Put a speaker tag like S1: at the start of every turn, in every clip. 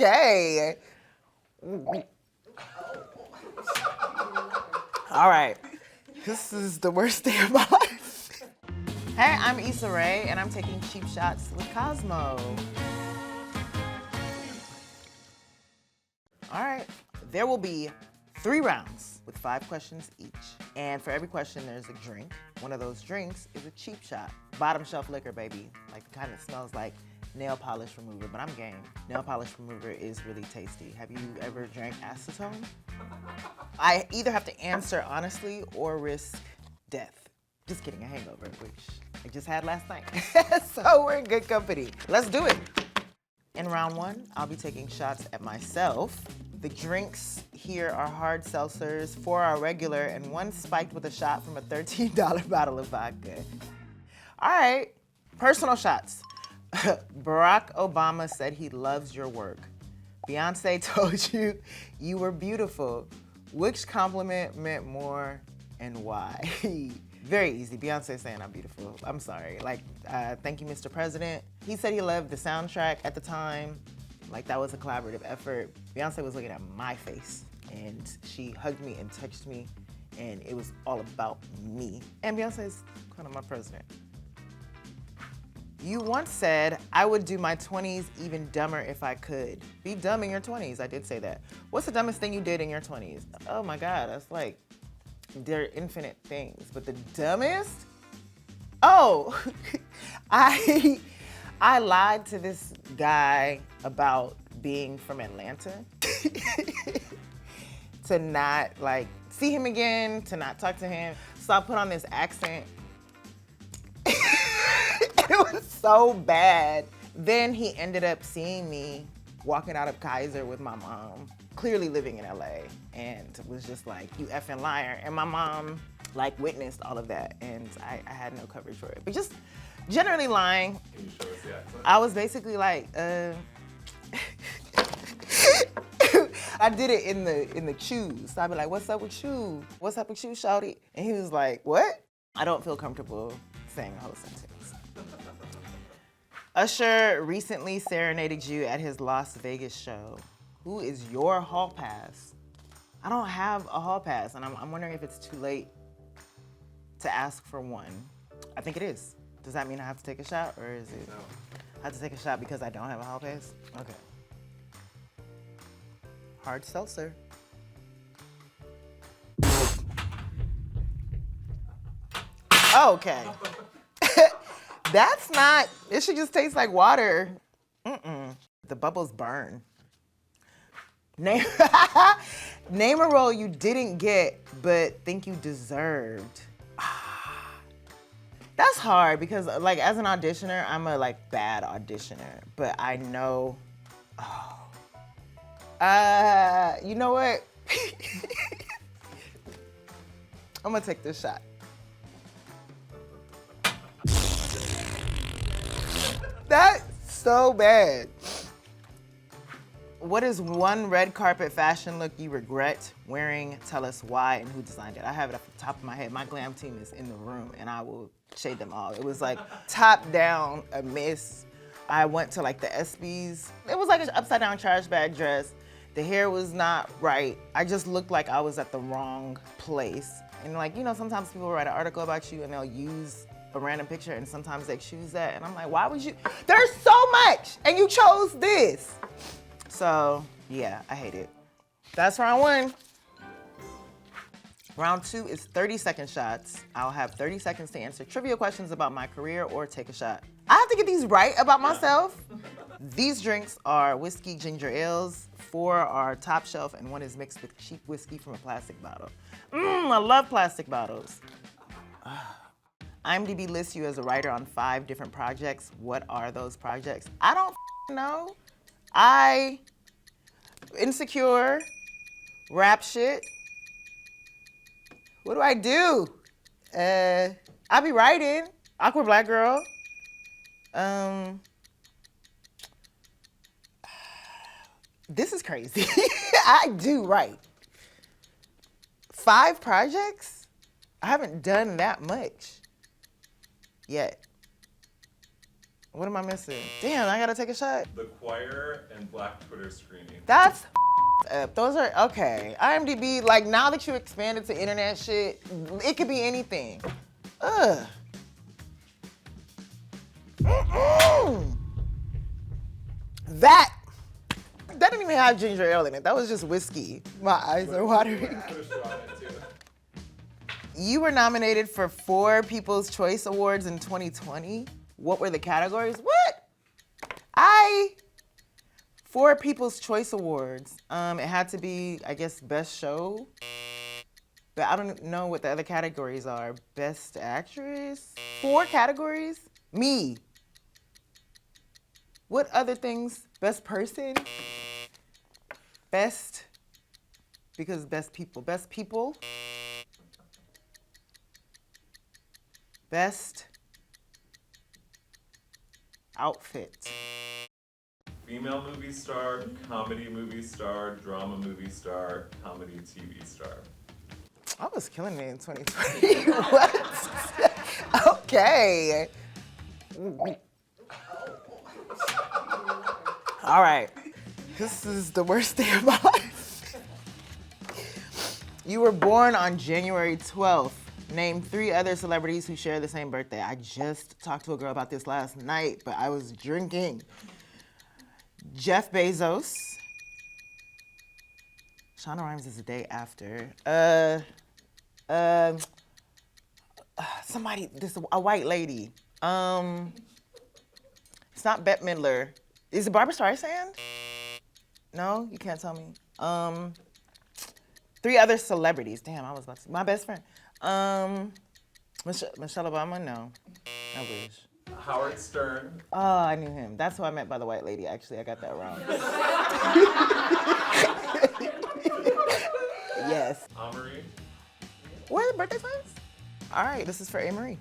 S1: Okay. All right. This is the worst day of my life. Hey, I'm Issa Rae, and I'm taking cheap shots with Cosmo. All right. There will be 3 rounds with 5 questions each. And for every question, there's a drink. One of those drinks is a cheap shot. Bottom shelf liquor, baby. Like the kind that smells like nail polish remover, but I'm game. Nail polish remover is really tasty. Have you ever drank acetone? I either have to answer honestly or risk death. Just kidding, a hangover, which I just had last night. So we're in good company. Let's do it. In round 1, I'll be taking shots at myself. The drinks here are hard seltzers, 4 are regular, and 1 spiked with a shot from a $13 bottle of vodka. All right, personal shots. Barack Obama said he loves your work. Beyonce told you you were beautiful. Which compliment meant more and why? Very easy. Beyonce saying I'm beautiful. I'm sorry. Like, thank you, Mr. President. He said he loved the soundtrack at the time. Like, that was a collaborative effort. Beyonce was looking at my face, and she hugged me and touched me, and it was all about me. And Beyonce is kind of my president. You once said, I would do my 20s even dumber if I could. Be dumb in your 20s, I did say that. What's the dumbest thing you did in your 20s? Oh my God, that's like, they're infinite things, but the dumbest? Oh, I lied to this guy about being from Atlanta. To not like see him again, to not talk to him. So I put on this accent. It was so bad. Then he ended up seeing me walking out of Kaiser with my mom, clearly living in LA, and was just like, you effing liar. And my mom like witnessed all of that, and I had no coverage for it. But just generally lying. Can you show us the accent? I was basically like, I did it in the chews. So I'd be like, what's up with you? What's up with you, shawty? And he was like, what? I don't feel comfortable saying a whole sentence. Usher recently serenaded you at his Las Vegas show. Who is your hall pass? I don't have a hall pass, and I'm wondering if it's too late to ask for one. I think it is. Does that mean I have to take a shot, or is it? No. I have to take a shot because I don't have a hall pass? Okay. Hard seltzer. Okay. That's not, it should just taste like water. The bubbles burn. Name a role you didn't get, but think you deserved. That's hard because like as an auditioner, I'm a like bad auditioner, but I know, you know what? I'm gonna take this shot. That's so bad. What is one red carpet fashion look you regret wearing? Tell us why and who designed it. I have it off the top of my head. My glam team is in the room and I will shade them all. It was like top down, a miss. I went to like the ESPYs. It was like an upside down trash bag dress. The hair was not right. I just looked like I was at the wrong place. And like, you know, sometimes people write an article about you and they'll use a random picture and sometimes they choose that. And I'm like, why would you? There's so much and you chose this. So yeah, I hate it. That's round 1. Round 2 is 30-second shots. I'll have 30 seconds to answer trivia questions about my career or take a shot. I have to get these right about myself. These drinks are whiskey ginger ales, 4 are top shelf, and 1 is mixed with cheap whiskey from a plastic bottle. I love plastic bottles. IMDb lists you as a writer on 5 different projects. What are those projects? I don't know. Insecure, rap shit. What do I do? I be writing. Awkward Black Girl. This is crazy. I do write. 5 projects? I haven't done that much yet. What am I missing? Damn, I gotta take a shot.
S2: The Choir and Black Twitter screening.
S1: That's up. Those are, okay. IMDb, like now that you expanded to internet shit, it could be anything. Ugh. Mm-mm. That didn't even have ginger ale in it. That was just whiskey. My eyes are watering. You were nominated for 4 People's Choice Awards in 2020. What were the categories? What? 4 People's Choice Awards. It had to be, I guess, Best Show. But I don't know what the other categories are. Best Actress? 4 categories? Me. What other things? Best Person? Best, because Best People. Best People? Best Outfit.
S2: Female movie star, comedy movie star, drama movie star, comedy TV star.
S1: I was killing it in 2020. What? Okay. All right. This is the worst day of my life. You were born on January 12th. Name 3 other celebrities who share the same birthday. I just talked to a girl about this last night, but I was drinking. Jeff Bezos. Shonda Rhimes is the day after. Somebody, a white lady. It's not Bette Midler. Is it Barbra Streisand? No, you can't tell me. 3 other celebrities. Damn, I was about to say. My best friend. Michelle Obama? No. I wish.
S2: Howard Stern.
S1: Oh, I knew him. That's who I meant by the white lady. Actually, I got that wrong. Yes.
S2: Amory.
S1: What are the birthday twins? All right, this is for Amory.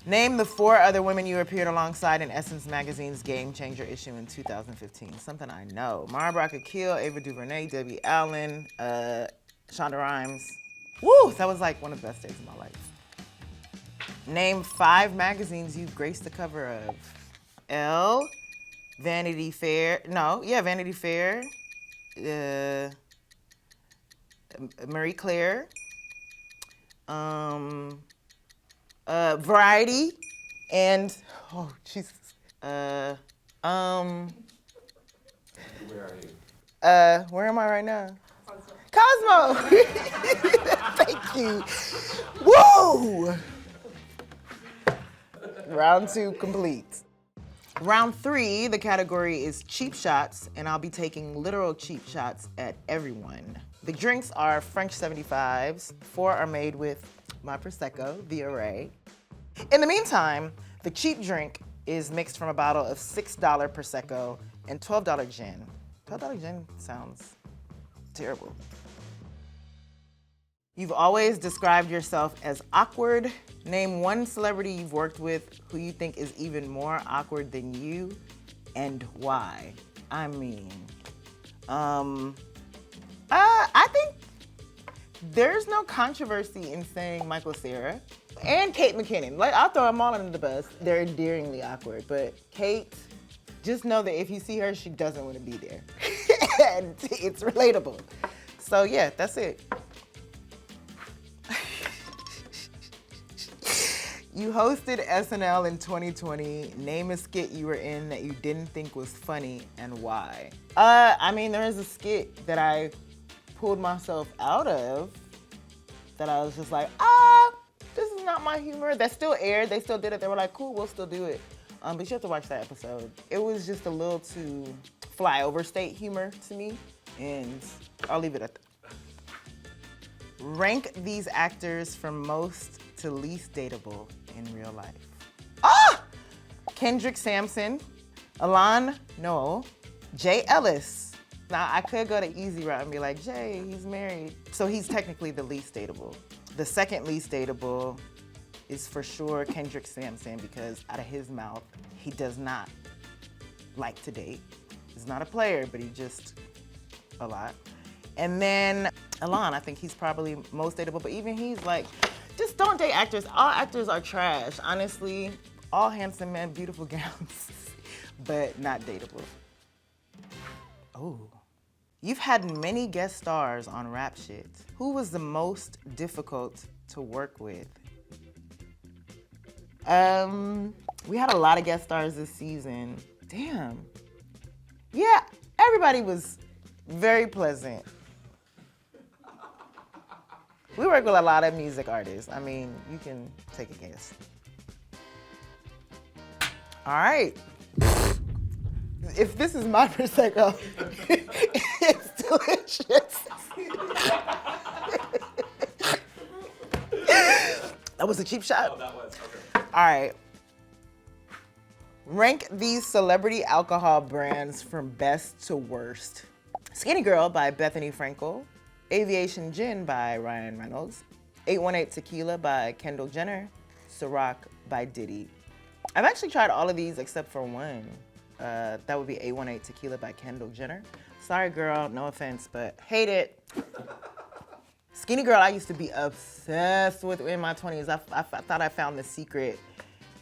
S1: Name the 4 other women you appeared alongside in Essence Magazine's Game Changer issue in 2015. Something I know. Mara Brock Akil, Ava DuVernay, Debbie Allen, Shonda Rhimes. Woo, that was like one of the best days of my life. Name 5 magazines you've graced the cover of. Elle, Vanity Fair. No, yeah, Vanity Fair. Marie Claire. Variety. And, oh, Jesus.
S2: Where are you?
S1: Where am I right now? Cosmo. Thank you. Woo! Round 2 complete. Round 3, the category is cheap shots, and I'll be taking literal cheap shots at everyone. The drinks are French 75s. 4 are made with my Prosecco, Issa Rae. In the meantime, the cheap drink is mixed from a bottle of $6 Prosecco and $12 gin. $12 gin sounds terrible. You've always described yourself as awkward. Name 1 celebrity you've worked with who you think is even more awkward than you, and why. I mean, I think there's no controversy in saying Michael Cera and Kate McKinnon. Like, I'll throw them all under the bus. They're endearingly awkward, but Kate, just know that if you see her, she doesn't want to be there. And it's relatable. So yeah, that's it. You hosted SNL in 2020. Name a skit you were in that you didn't think was funny and why. I mean, there is a skit that I pulled myself out of that I was just like, this is not my humor. That still aired, they still did it. They were like, cool, we'll still do it. But you have to watch that episode. It was just a little too flyover state humor to me, and I'll leave it at that. Rank these actors from most to least dateable in real life. Kendrick Sampson, Alon Noel, Jay Ellis. Now, I could go the easy route and be like, Jay, he's married. So he's technically the least dateable. The second least dateable is for sure Kendrick Sampson, because out of his mouth, he does not like to date. He's not a player, but he just a lot. And then Alon, I think he's probably most dateable, but even he's like, Just don't date actors. All actors are trash, honestly. All handsome men, beautiful gowns, but not dateable. Oh. You've had many guest stars on Rap Shit. Who was the most difficult to work with? We had a lot of guest stars this season. Damn. Yeah, everybody was very pleasant. We work with a lot of music artists. I mean, you can take a guess. All right. If this is my Prosecco, it's delicious. That was a cheap shot?
S2: Oh, that was, okay.
S1: All right. Rank these celebrity alcohol brands from best to worst. Skinny Girl by Bethany Frankel. Aviation Gin by Ryan Reynolds. 818 Tequila by Kendall Jenner. Ciroc by Diddy. I've actually tried all of these except for one. That would be 818 Tequila by Kendall Jenner. Sorry, girl, no offense, but hate it. Skinny Girl, I used to be obsessed with in my 20s. I thought I found the secret.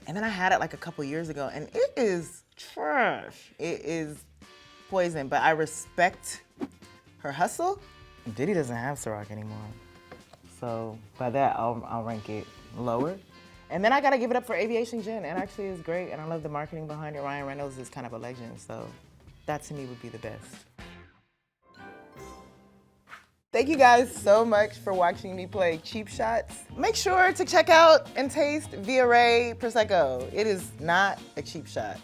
S1: And then I had it like a couple years ago, and it is trash. It is poison, but I respect her hustle. Diddy doesn't have Ciroc anymore. So by that, I'll rank it lower. And then I gotta give it up for Aviation Gin. It actually is great, and I love the marketing behind it. Ryan Reynolds is kind of a legend, so that to me would be the best. Thank you guys so much for watching me play Cheap Shots. Make sure to check out and taste Issa Rae Prosecco. It is not a cheap shot.